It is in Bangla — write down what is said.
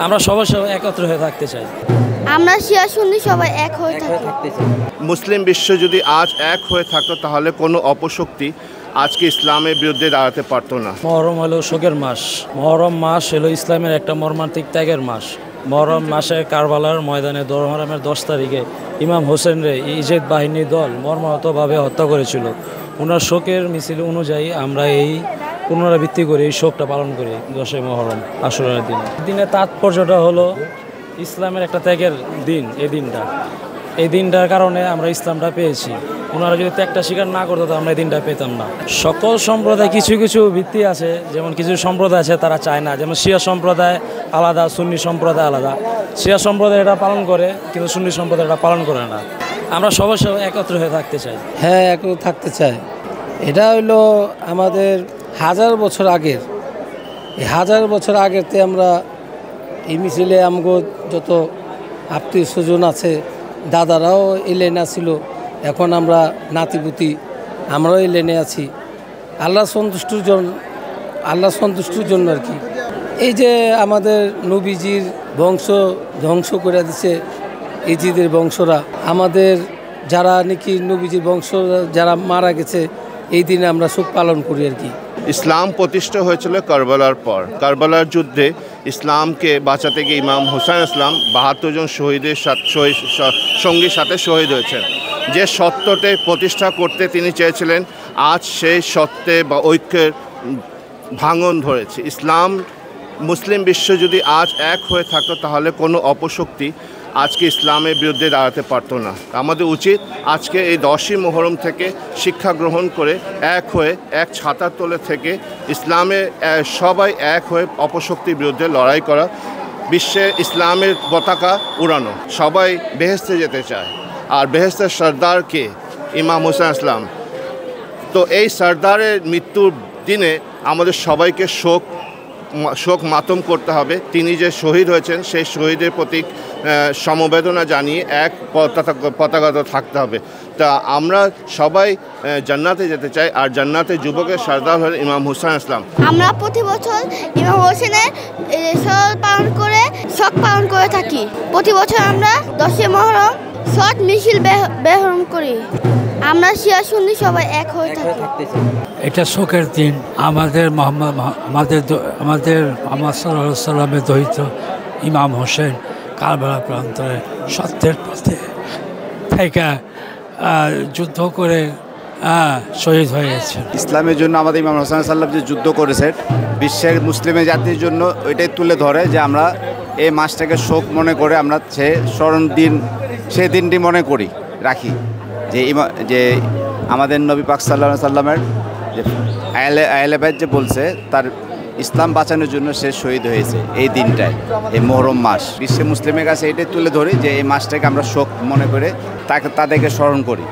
আমরা সবাই একত্র হয়ে থাকতে চাই। আমরা শিয়া সুন্নি সবাই এক হয়ে থাকতে চাই। মুসলিম বিশ্ব যদি আজ এক হয়ে থাকতো তাহলে কোনো অপশক্তি আজকে ইসলামের বিরুদ্ধে দাঁড়াতে পারতো না। মহরম হলো শোকের মাস। মহরম মাস হলো ইসলামের একটা মর্মান্তিক ত্যাগের মাস। মহরম মাসে কারবালার ময়দানে মহরমের 10 তারিখে ইমাম হোসেন রে ইজেদ বাহিনীর দল মর্মাহতভাবে হত্যা করেছিল। ওনার শোকের মিছিল অনুযায়ী আমরা এই পুনরাবৃত্তি করে এই শোকটা পালন করি 10ই মহরম আশুরার দিন। দিনের তাৎপর্যটা হলো ইসলামের একটা ত্যাগের দিন। এই দিনটার কারণে আমরা ইসলামটা পেয়েছি। ওনারা যদি ত্যাগটা স্বীকার না করতো তো আমরা এই দিনটা পেতাম না। সকল সম্প্রদায় কিছু কিছু ভিত্তি আছে, যেমন কিছু সম্প্রদায় আছে তারা চায় না, যেমন শিয়া সম্প্রদায় আলাদা, সুন্নি সম্প্রদায় আলাদা। শিয়া সম্প্রদায় এটা পালন করে কিন্তু সুন্নি সম্প্রদায় এটা পালন করে না। আমরা সবাই একত্র হয়ে থাকতে চাই। হ্যাঁ, একত্র থাকতে চাই। এটা হইলো আমাদের হাজার বছর আগের, এই হাজার বছর আগেতে আমরা এই মিছিলে আমগো যত আত্মীয় স্বজন আছে, দাদারাও এই লাইনে ছিল, এখন আমরা নাতিপুতি আমরাও এই লাইনে আছি। আল্লাহ সন্তুষ্টির জন্য আর কি। এই যে আমাদের নবীজির বংশ ধ্বংস করে দিছে ইজিদের বংশরা, আমাদের যারা নাকি নবীজির বংশ যারা মারা গেছে, এই দিনে আমরা শোক পালন করি আর কি। ইসলাম প্রতিষ্ঠা হয়েছিল কারবালার পর। কারবালার যুদ্ধে ইসলামকে বাঁচাতে গিয়ে ইমাম হুসাইন ইসলাম 72 জন শহীদের সঙ্গীর সাথে শহীদ হয়েছেন। যে সত্যতে প্রতিষ্ঠা করতে তিনি চেয়েছিলেন, আজ সেই সত্যে বা ঐক্যের ভাঙন ধরেছে। মুসলিম বিশ্ব যদি আজ এক হয়ে থাকতো তাহলে কোনো অপশক্তি আজকে ইসলামের বিরুদ্ধে দাঁড়াতে পারতো না। আমাদের উচিত আজকে এই 10ই মুহররম থেকে শিক্ষা গ্রহণ করে এক হয়ে এক ছাতার তলে থেকে ইসলামে সবাই এক হয়ে অপশক্তির বিরুদ্ধে লড়াই করা, বিশ্বে ইসলামের পতাকা উড়ানো। সবাই বেহেশতে যেতে চায়, আর বেহেশতের সর্দার কে? ইমাম হুসাইন ইসলাম। তো এই সর্দারের মৃত্যুর দিনে আমাদের সবাইকে শোক মাতম করতে হবে। তিনি যে শহীদ হয়েছেন সেই শহীদের প্রতি সমবেদনা জানিয়ে এক পতাকাতে থাকতে হবে। তা আমরা সবাই জান্নাতে যেতে চাই, আর জান্নাতে যুবকের সর্দার হলেন ইমাম হুসাইন ইসলাম। আমরা প্রতি বছর ইমাম হোসেনের শোক পালন করে থাকি। প্রতি বছর আমরা 10ই মুহররম শট মিছিল বের করি। আমরা শিয়া সুন্নি সবাই এক হয়ে থাকি। এটা শোকের দিন। আমাদের মোহাম্মদ সাল্লাল্লাহু আলাইহি সাল্লামের দহিত ইমাম হোসেন কারবালা প্রান্তরে সত্যের পথে থেকে যুদ্ধ করে শহীদ হয়ে গেছেন। ইসলামের জন্য আমাদের ইমাম হোসেন সাল্লাম যে যুদ্ধ করেছেন, বিশ্বের মুসলিমের জাতির জন্য ওইটাই তুলে ধরে যে আমরা এই মাসটাকে শোক মনে করে আমরা সেই দিনটি মনে করি রাখি, যে আমাদের নবী পাক সাল্লাল্লাহু আলাইহি সাল্লামের যে আহলে বাইত যে বলছে তার ইসলাম বাঁচানোর জন্য সে শহীদ হয়েছে এই দিনটায়, এই মুহররম মাস। বিশ্বের মুসলিমের কাছে এটাই তুলে ধরি যে এই মাসটাকে আমরা শোক মনে করে তাদেরকে স্মরণ করি।